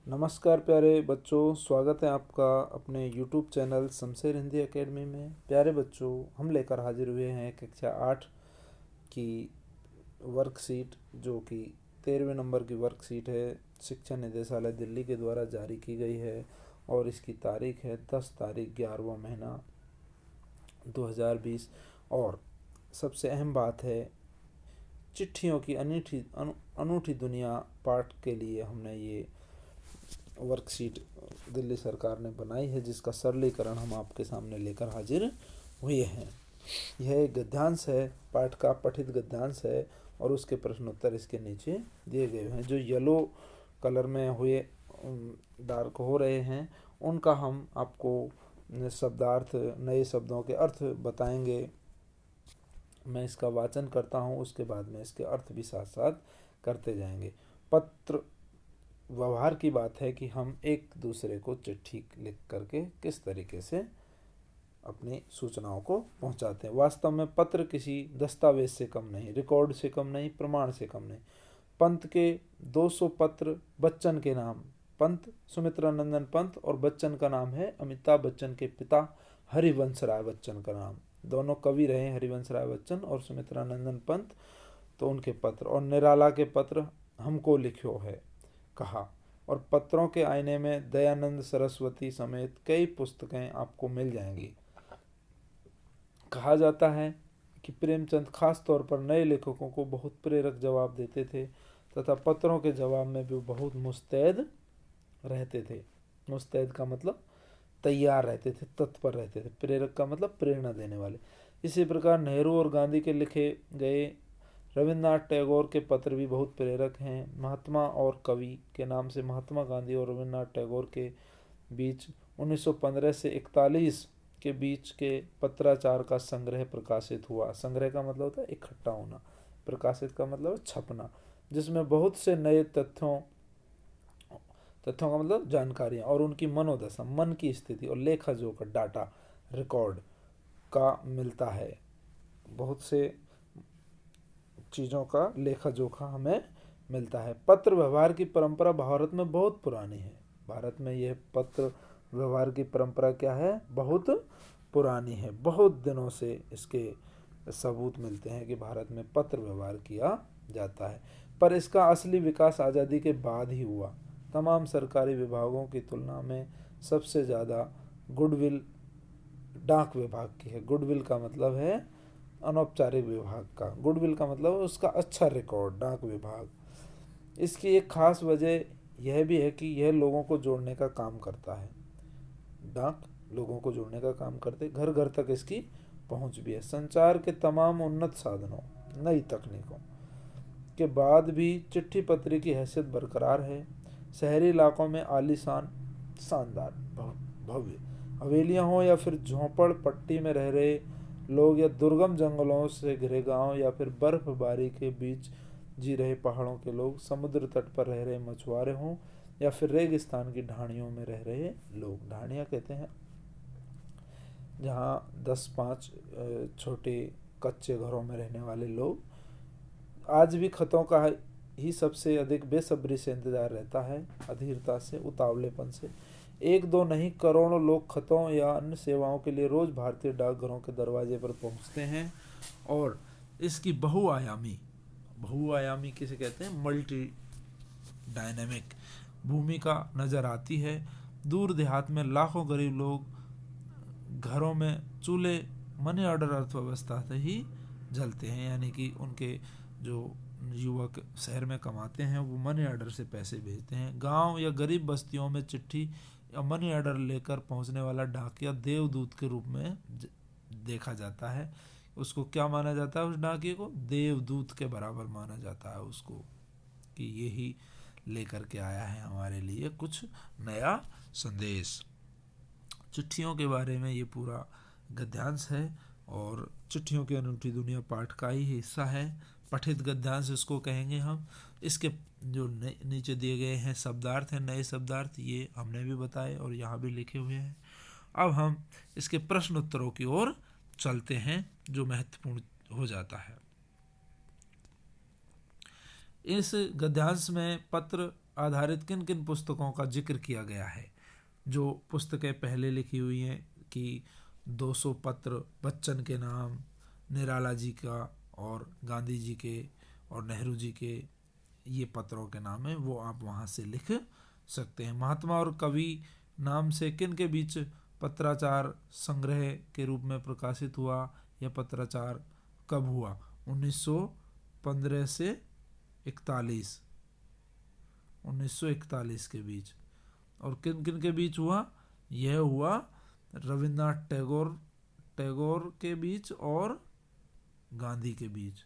नमस्कार प्यारे बच्चों, स्वागत है आपका अपने YouTube channel Shamsher Hindi academy में। प्यारे बच्चों, हम लेकर हाजिर हुए हैं कक्षा 8 की वर्कशीट, जो कि 13वें नंबर की वर्कशीट है। शिक्षा निदेशालय दिल्ली के द्वारा जारी की गई है और इसकी तारीख है 10 तारीख 11वां महीना 2020। और सबसे अहम बात है, चिट्ठियों की अनूठी दुनिया पाठ के लिए हमने ये वर्कशीट दिल्ली सरकार ने बनाई है, जिसका सरलीकरण हम आपके सामने लेकर हाजिर हुए हैं। यह एक गद्यांश है, पाठ का पठित गद्यांश है और उसके प्रश्नोत्तर इसके नीचे दिए गए हैं। जो येलो कलर में हुए डार्क हो रहे हैं, उनका हम आपको शब्दार्थ, नए शब्दों के अर्थ बताएंगे। मैं इसका वाचन करता हूँ, उसके बाद में इसके अर्थ भी साथ साथ करते जाएंगे। पत्र व्यवहार की बात है कि हम एक दूसरे को चिट्ठी लिख करके किस तरीके से अपनी सूचनाओं को पहुंचाते हैं। वास्तव में पत्र किसी दस्तावेज से कम नहीं, रिकॉर्ड से कम नहीं, प्रमाण से कम नहीं। पंत के 200 पत्र बच्चन के नाम, पंत सुमित्रानंदन पंत और बच्चन का नाम है अमिताभ बच्चन के पिता हरिवंश राय बच्चन का नाम। दोनों कवि रहे, हरिवंश राय बच्चन और सुमित्रानंदन पंत। तो उनके पत्र, और निराला के पत्र हमको लिखो है कहा। और पत्रों के आईने में दयानंद सरस्वती समेत कई पुस्तकें आपको मिल जाएंगी। कहा जाता है कि प्रेमचंद खास तौर पर नए लेखकों को बहुत प्रेरक जवाब देते थे तथा पत्रों के जवाब में भी बहुत मुस्तैद रहते थे। मुस्तैद का मतलब तैयार रहते थे, तत्पर रहते थे। प्रेरक का मतलब प्रेरणा देने वाले। इसी प्रकार नेहरू और गांधी के लिखे गए रविन्द्रनाथ टैगोर के पत्र भी बहुत प्रेरक हैं। महात्मा और कवि के नाम से महात्मा गांधी और रविन्द्रनाथ टैगोर के बीच 1915 से 41 के बीच के पत्राचार का संग्रह प्रकाशित हुआ। संग्रह का मतलब होता है इकट्ठा होना, प्रकाशित का मतलब छपना, जिसमें बहुत से नए तथ्यों का मतलब जानकारियाँ और उनकी मनोदशा, मन की स्थिति और लेखा जोखा, डाटा, रिकॉर्ड का मिलता है। बहुत से चीज़ों का लेखा जोखा हमें मिलता है। पत्र व्यवहार की परंपरा भारत में बहुत पुरानी है। भारत में यह पत्र व्यवहार की परंपरा क्या है? बहुत पुरानी है। बहुत दिनों से इसके सबूत मिलते हैं कि भारत में पत्र व्यवहार किया जाता है। पर इसका असली विकास आज़ादी के बाद ही हुआ। तमाम सरकारी विभागों की तुलना में सबसे ज़्यादा गुडविल डाक विभाग की है। गुडविल का मतलब है अनौपचारिक विभाग का। गुडविल का मतलब उसका अच्छा रिकॉर्ड, डाक विभाग। इसकी एक खास वजह यह भी है कि यह लोगों को जोड़ने का काम करता है। डाक लोगों को जोड़ने का काम करते, घर घर तक इसकी पहुंच भी है। संचार के तमाम उन्नत साधनों, नई तकनीकों के बाद भी चिट्ठी पत्री की हैसियत बरकरार है। शहरी इलाकों में आलीशान, शानदार, भव्य हवेलियाँ हों या फिर झोंपड़ पट्टी में रह रहे लोग, या दुर्गम जंगलों से घिरे गांव, या फिर बर्फबारी के बीच जी रहे पहाड़ों के लोग, समुद्र तट पर रह रहे मछुआरे हों या फिर रेगिस्तान की ढाणियों में रह रहे लोग। ढाणियाँ कहते हैं जहाँ 10-5 छोटे कच्चे घरों में रहने वाले लोग। आज भी खतों का ही सबसे अधिक बेसब्री से इंतजार रहता है, अधीरता से, उतावलेपन से। एक दो नहीं, करोड़ों लोग खतों या अन्य सेवाओं के लिए रोज भारतीय डाकघरों के दरवाजे पर पहुंचते हैं। और इसकी बहुआयामी किसे कहते हैं? मल्टी डायनेमिक भूमिका नजर आती है। दूर देहात में लाखों गरीब लोग घरों में चूल्हे मनी ऑर्डर अर्थव्यवस्था से ही जलते हैं, यानी कि उनके जो युवक शहर में कमाते हैं वो मनी ऑर्डर से पैसे भेजते हैं। गांव या गरीब बस्तियों में चिट्ठी या मनी ऑर्डर लेकर पहुंचने वाला डाकिया देवदूत के रूप में देखा जाता है। उसको क्या माना जाता है? उस डाकिये को देवदूत के बराबर माना जाता है उसको, कि यही लेकर के आया है हमारे लिए कुछ नया संदेश। चिट्ठियों के बारे में ये पूरा गद्यांश है और चिट्ठियों की अनूठी दुनिया पाठ का ही हिस्सा है। पठित गद्यांश इसको कहेंगे हम। इसके जो नीचे दिए गए हैं शब्दार्थ हैं, नए शब्दार्थ, ये हमने भी बताए और यहाँ भी लिखे हुए हैं। अब हम इसके प्रश्न उत्तरों की ओर चलते हैं, जो महत्वपूर्ण हो जाता है। इस गद्यांश में पत्र आधारित किन किन पुस्तकों का जिक्र किया गया है। जो पुस्तकें पहले लिखी हुई हैं कि 200 पत्र बच्चन के नाम, निराला जी का और गांधी जी के और नेहरू जी के, ये पत्रों के नाम हैं, वो आप वहाँ से लिख सकते हैं। महात्मा और कवि नाम से किन के बीच पत्राचार संग्रह के रूप में प्रकाशित हुआ? यह पत्राचार कब हुआ? 1915 से 1941 के बीच। और किन किन के बीच हुआ? यह हुआ रविन्द्रनाथ टैगोर के बीच और गांधी के बीच।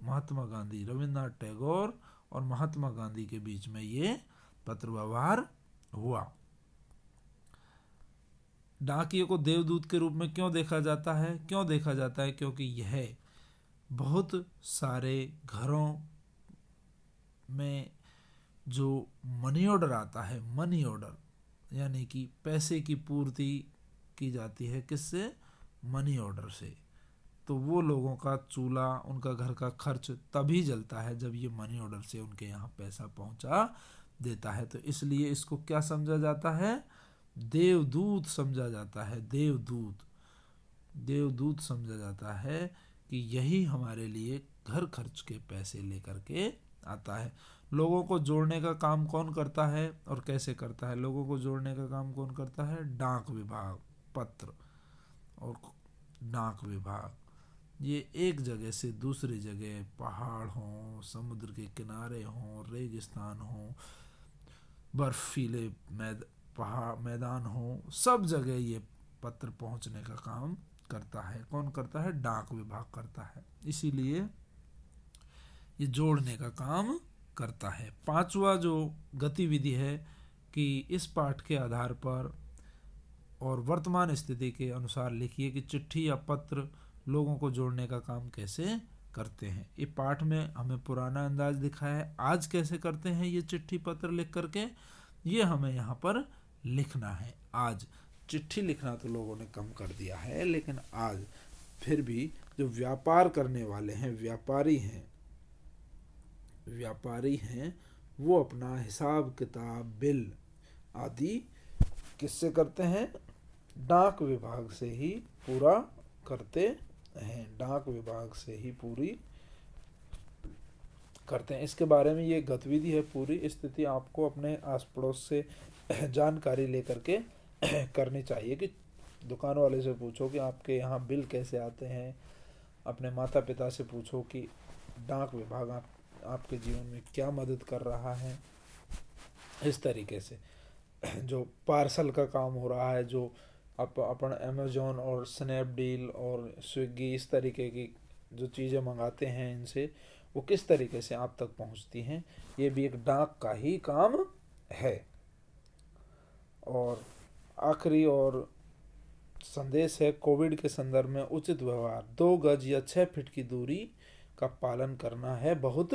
महात्मा गांधी, रविन्द्रनाथ टैगोर और महात्मा गांधी के बीच में ये पत्र व्यवहार हुआ। डाकिये को देवदूत के रूप में क्यों देखा जाता है? क्योंकि यह बहुत सारे घरों में जो मनी ऑर्डर आता है, मनी ऑर्डर यानी कि पैसे की पूर्ति की जाती है, किससे? मनी ऑर्डर से। तो वो लोगों का चूल्हा, उनका घर का खर्च तभी जलता है जब ये मनी ऑर्डर से उनके यहाँ पैसा पहुंचा देता है। तो इसलिए इसको क्या समझा जाता है? देवदूत समझा जाता है। देवदूत समझा जाता है कि यही हमारे लिए घर खर्च के पैसे लेकर के आता है। लोगों को जोड़ने का काम कौन करता है और कैसे करता है? लोगों को जोड़ने का काम कौन करता है? डाक विभाग। पत्र और डाक विभाग ये एक जगह से दूसरी जगह, पहाड़ हों, समुद्र के किनारे हों, रेगिस्तान हो, बर्फीले मैदान हो, सब जगह ये पत्र पहुंचने का काम करता है। कौन करता है? डाक विभाग करता है। इसीलिए ये जोड़ने का काम करता है। पांचवा जो गतिविधि है कि इस पाठ के आधार पर और वर्तमान स्थिति के अनुसार लिखिए कि चिट्ठी या पत्र लोगों को जोड़ने का काम कैसे करते हैं। ये पाठ में हमें पुराना अंदाज दिखाया है। आज कैसे करते हैं ये चिट्ठी पत्र लिख करके, ये हमें यहाँ पर लिखना है। आज चिट्ठी लिखना तो लोगों ने कम कर दिया है, लेकिन आज फिर भी जो व्यापार करने वाले हैं, व्यापारी हैं, वो अपना हिसाब किताब, बिल आदि किससे करते हैं? डाक विभाग से ही पूरा करते हैं। डाक विभाग से ही पूरी करते हैं। इसके बारे में ये गतिविधि है, पूरी स्थिति आपको अपने आस पड़ोस से जानकारी लेकर के करनी चाहिए। कि दुकान वाले से पूछो कि आपके यहाँ बिल कैसे आते हैं, अपने माता पिता से पूछो कि डाक विभाग आपके जीवन में क्या मदद कर रहा है। इस तरीके से जो पार्सल का काम हो रहा है, जो अपन अमेज़ॉन और स्नैपडील और स्विगी, इस तरीके की जो चीज़ें मंगाते हैं इनसे, वो किस तरीके से आप तक पहुंचती हैं, ये भी एक डाक का ही काम है। और आखिरी और संदेश है, कोविड के संदर्भ में उचित व्यवहार, 2 गज या 6 फीट की दूरी का पालन करना है बहुत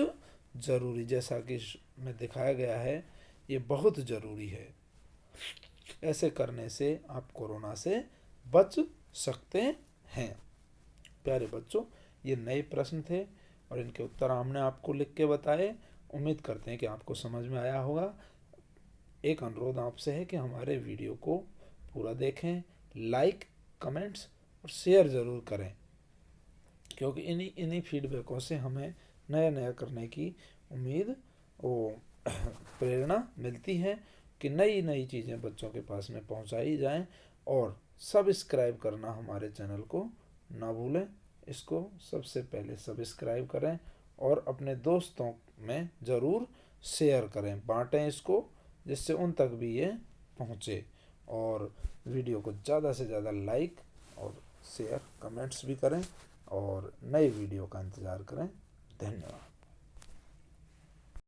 ज़रूरी। जैसा कि में दिखाया गया है, ये बहुत ज़रूरी है। ऐसे करने से आप कोरोना से बच सकते हैं। प्यारे बच्चों, ये नए प्रश्न थे और इनके उत्तर हमने आपको लिख के बताए। उम्मीद करते हैं कि आपको समझ में आया होगा। एक अनुरोध आपसे है कि हमारे वीडियो को पूरा देखें, लाइक, कमेंट्स और शेयर ज़रूर करें, क्योंकि इन्हीं फीडबैकों से हमें नया करने की उम्मीद और प्रेरणा मिलती है कि नई चीज़ें बच्चों के पास में पहुंचाई जाएं। और सब्सक्राइब करना हमारे चैनल को ना भूलें। इसको सबसे पहले सब्सक्राइब करें और अपने दोस्तों में ज़रूर शेयर करें, बांटें इसको, जिससे उन तक भी ये पहुँचे। और वीडियो को ज़्यादा से ज़्यादा लाइक और शेयर, कमेंट्स भी करें और नए वीडियो का इंतज़ार करें। धन्यवाद।